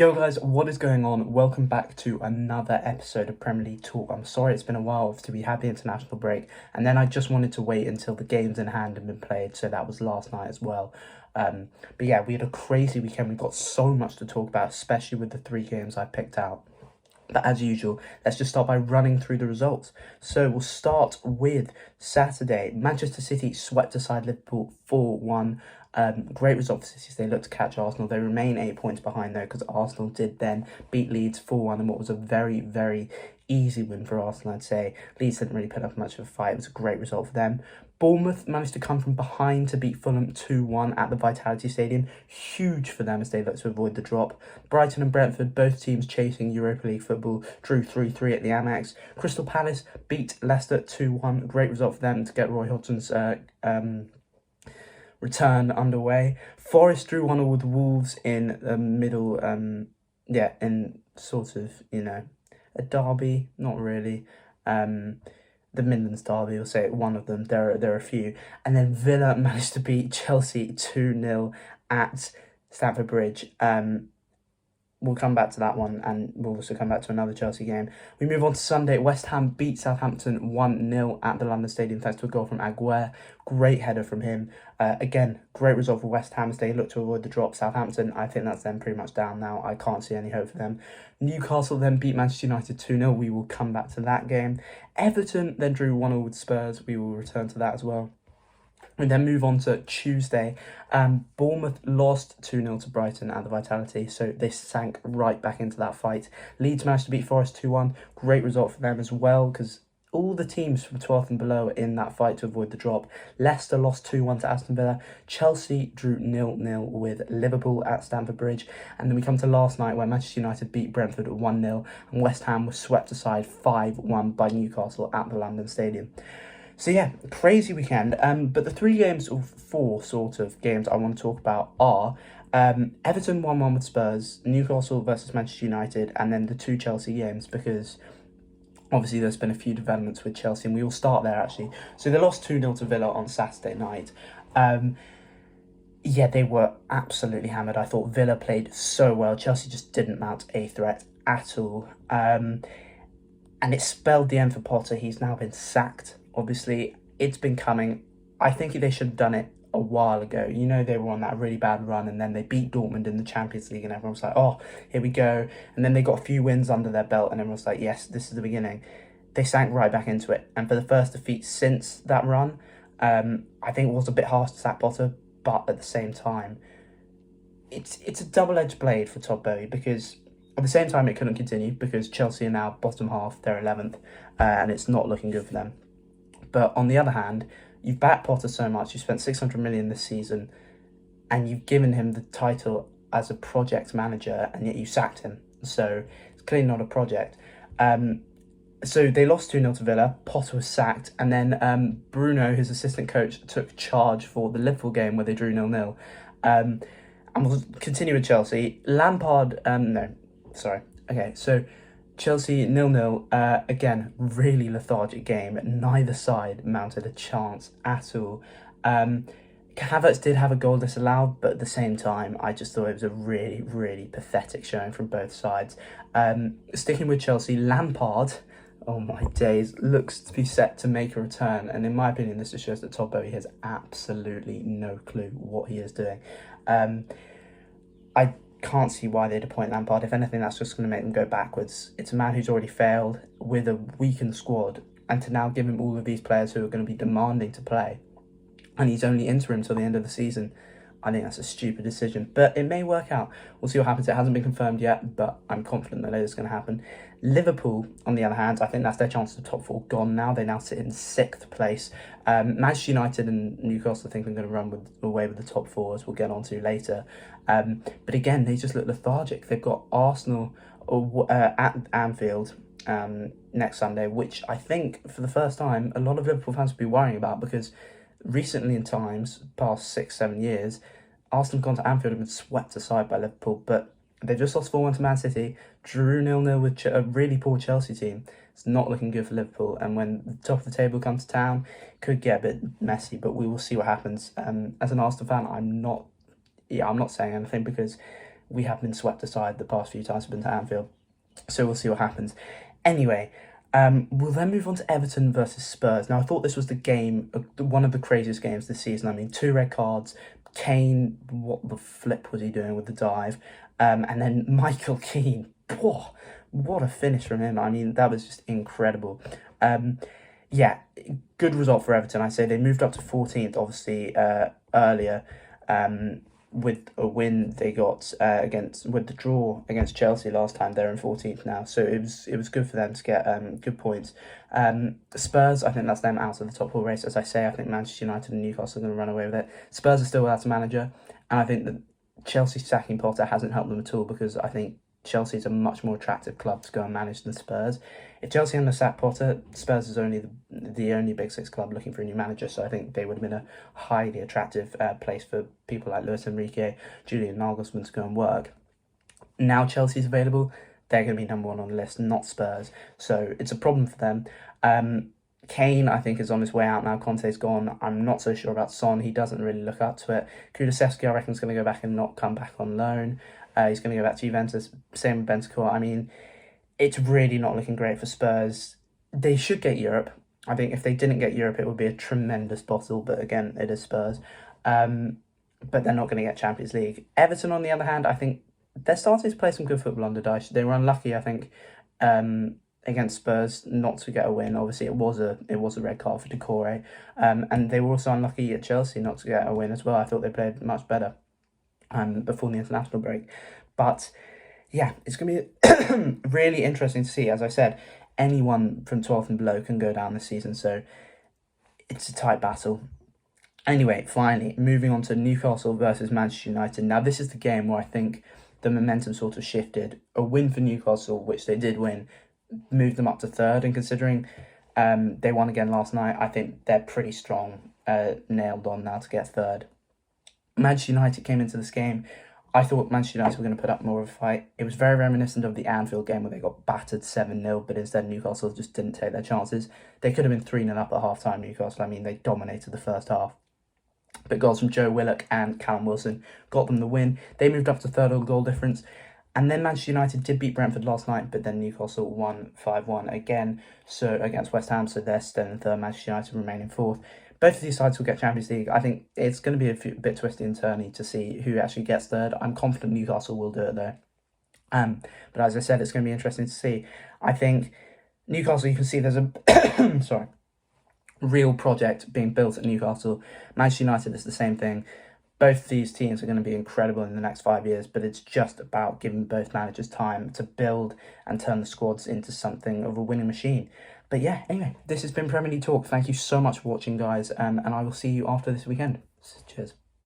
Yo guys, what is going on? Welcome back to another episode of Premier League Talk. I'm sorry it's been a while after we had the international break, and then I just wanted to wait until the games in hand had been played, so that was last night as well. But yeah, we had a crazy weekend. We got so much to talk about, especially with the three games I picked out. But as usual, let's just start by running through the results. So we'll start with Saturday. Manchester City swept aside Liverpool 4-1. Great result for City as they look to catch Arsenal. They remain 8 points behind though, because Arsenal did then beat Leeds 4-1 in what was a very, very easy win for Arsenal, I'd say. Leeds didn't really put up much of a fight. It was a great result for them. Bournemouth managed to come from behind to beat Fulham 2-1 at the Vitality Stadium. Huge for them as they look to avoid the drop. Brighton and Brentford, both teams chasing Europa League football, drew 3-3 at the Amex. Crystal Palace beat Leicester 2-1. Great result for them to get Roy Hodgson's return underway. Forest drew 1-1 with Wolves in the middle, in sort of, a derby, not really. The Midlands derby, we'll say one of them. There are a few. And then Villa managed to beat Chelsea 2-0 at Stamford Bridge. We'll come back to that one, and we'll also come back to another Chelsea game. We move on to Sunday. West Ham beat Southampton 1-0 at the London Stadium thanks to a goal from Aguerd. Great header from him. Again, great result for West Ham as they look to avoid the drop. Southampton, I think that's them pretty much down now. I can't see any hope for them. Newcastle then beat Manchester United 2-0. We will come back to that game. Everton then drew 1-0 with Spurs. We will return to that as well. We then move on to Tuesday. Bournemouth lost 2-0 to Brighton at the Vitality, so they sank right back into that fight. Leeds managed to beat Forest 2-1. Great result for them as well, because all the teams from 12th and below are in that fight to avoid the drop. Leicester lost 2-1 to Aston Villa. Chelsea drew 0-0 with Liverpool at Stamford Bridge. And then we come to last night where Manchester United beat Brentford 1-0 and West Ham was swept aside 5-1 by Newcastle at the London Stadium. So yeah, crazy weekend. But the three games, or four sort of games I want to talk about are Everton 1-1 with Spurs, Newcastle versus Manchester United, and then the two Chelsea games, because obviously there's been a few developments with Chelsea, and we will start there actually. So they lost 2-0 to Villa on Saturday night. They were absolutely hammered. I thought Villa played so well. Chelsea just didn't mount a threat at all. And it spelled the end for Potter. He's now been sacked. Obviously, it's been coming. I think they should have done it a while ago. They were on that really bad run, and then they beat Dortmund in the Champions League, and everyone was like, oh, here we go. And then they got a few wins under their belt, and everyone was like, yes, this is the beginning. They sank right back into it. And for the first defeat since that run, I think it was a bit harsh to sack Potter, but at the same time, it's a double-edged blade for Todd Boehly, because at the same time it couldn't continue, because Chelsea are now bottom half, they're 11th, and it's not looking good for them. But on the other hand, you've backed Potter so much, you spent 600 million this season, and you've given him the title as a project manager, and yet you sacked him. So it's clearly not a project. So they lost 2-0 to Villa, Potter was sacked, and then Bruno, his assistant coach, took charge for the Liverpool game where they drew 0-0. And we'll continue with Chelsea. Chelsea 0-0, again, really lethargic game. Neither side mounted a chance at all. Havertz did have a goal disallowed, but at the same time, I just thought it was a really, really pathetic showing from both sides. Sticking with Chelsea, Lampard, oh my days, looks to be set to make a return. And in my opinion, this just shows that Todd Boehly has absolutely no clue what he is doing. I can't see why they'd appoint Lampard. If anything, that's just going to make them go backwards. It's a man who's already failed with a weakened squad, and to now give him all of these players who are going to be demanding to play, and he's only interim till the end of the season, I think that's a stupid decision. But it may work out. We'll see what happens. It hasn't been confirmed yet, but I'm confident that it is going to happen. Liverpool, on the other hand, I think that's their chance of the top four gone now. They now sit in 6th place. Manchester United and Newcastle, I think, are going to run away with the top four, as we'll get on to later. But again, they just look lethargic. They've got Arsenal at Anfield next Sunday, which I think, for the first time, a lot of Liverpool fans will be worrying about, because recently in times, past 6-7 years, Arsenal have gone to Anfield and been swept aside by Liverpool, but they've just lost 4-1 to Man City, drew 0-0 with a really poor Chelsea team. It's not looking good for Liverpool, and when the top of the table comes to town, it could get a bit messy, but we will see what happens. As an Arsenal fan, I'm not saying anything, because we have been swept aside the past few times we've been to Anfield. So we'll see what happens. Anyway, we'll then move on to Everton versus Spurs. Now, I thought this was the game, one of the craziest games this season. I mean, 2 red cards. Kane, what the flip was he doing with the dive? And then Michael Keane, what a finish from him. I mean, that was just incredible. Yeah, good result for Everton. I say they moved up to 14th, obviously, earlier. With a win they got with the draw against Chelsea last time. They're in 14th now, so it was good for them to get good points. Spurs, I think that's them out of the top 4 race. As I say, I think Manchester United and Newcastle are going to run away with it. Spurs are still without a manager, and I think that Chelsea sacking Potter hasn't helped them at all, because I think Chelsea's a much more attractive club to go and manage than Spurs. If Chelsea hadn't sacked Potter, Spurs is only the only Big Six club looking for a new manager, so I think they would have been a highly attractive place for people like Luis Enrique, Julian Nagelsmann to go and work. Now Chelsea's available, they're going to be number 1 on the list, not Spurs, so it's a problem for them. Kane, I think, is on his way out now. Conte's gone. I'm not so sure about Son. He doesn't really look up to it. Kulusevski, I reckon, is going to go back and not come back on loan. He's going to go back to Juventus. Same with Bentancur. I mean, it's really not looking great for Spurs. They should get Europe. I think if they didn't get Europe, it would be a tremendous bottle. But again, it is Spurs. But they're not going to get Champions League. Everton, on the other hand, I think they're starting to play some good football under Dyche. They were unlucky, I think, against Spurs not to get a win. Obviously, it was a red card for Decore. And they were also unlucky at Chelsea not to get a win as well. I thought they played much better before the international break. But yeah, it's going to be really interesting to see. As I said, anyone from 12th and below can go down this season, so it's a tight battle. Anyway, finally, moving on to Newcastle versus Manchester United. Now, this is the game where I think the momentum sort of shifted. A win for Newcastle, which they did win, moved them up to 3rd, and considering they won again last night, I think they're pretty strong, nailed on now to get 3rd. Manchester United came into this game. I thought Manchester United were going to put up more of a fight. It was very reminiscent of the Anfield game where they got battered 7-0, but instead Newcastle just didn't take their chances. They could have been 3-0 up at half-time, Newcastle. I mean, they dominated the first half. But goals from Joe Willock and Callum Wilson got them the win. They moved up to 3rd on goal difference. And then Manchester United did beat Brentford last night, but then Newcastle won 5-1 again against West Ham, so they're still in 3rd. Manchester United remain in 4th. Both of these sides will get Champions League. I think it's going to be a bit twisty and turny to see who actually gets 3rd. I'm confident Newcastle will do it though. But as I said, it's going to be interesting to see. I think Newcastle, you can see there's a real project being built at Newcastle. Manchester United is the same thing. Both these teams are going to be incredible in the next 5 years, but it's just about giving both managers time to build and turn the squads into something of a winning machine. But yeah, anyway, this has been Premier League Talk. Thank you so much for watching, guys, and I will see you after this weekend. Cheers.